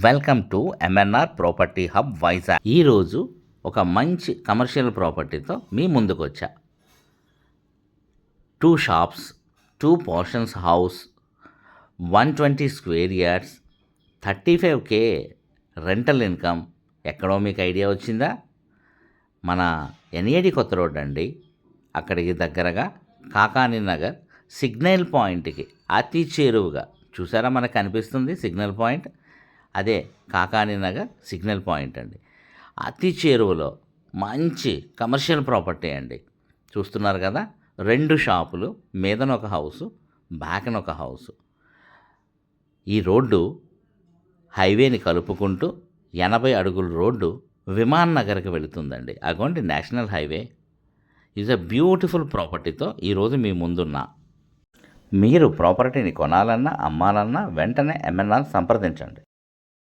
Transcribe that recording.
Welcome to MNR property hub Vizag. ఈరోజు ఒక మంచి కమర్షియల్ ప్రాపర్టీతో మీ ముందుకు వచ్చా. 2 shops, 2 portions house, 120 square yards, 35K rental income. ఎక్కడో మీకు ఐడియా వచ్చిందా? మన ఎన్ఏడి కొత్త రోడ్ అండి. అక్కడికి దగ్గరగా కాకాని నగర్ సిగ్నల్ పాయింట్కి అతి చేరువుగా చూసారా, మనకు కనిపిస్తుంది సిగ్నల్ పాయింట్. అదే కాకాని నగర్ సిగ్నల్ పాయింట్ అండి. అతి చేరువలో మంచి కమర్షియల్ ప్రాపర్టీ అండి. చూస్తున్నారు కదా, 2 షాపులు, మీదన ఒక హౌసు, బ్యాక్న ఒక హౌసు. ఈ రోడ్డు హైవేని కలుపుకుంటూ 80 అడుగుల రోడ్డు విమాన్ నగర్కి వెళుతుందండి. అగోండి national highway. Is a beautiful ప్రాపర్టీతో ఈరోజు మీ ముందున్నా. మీరు ప్రాపర్టీని కొనాలన్నా అమ్మాలన్నా వెంటనే ఎంఎన్ఆర్ సంప్రదించండి.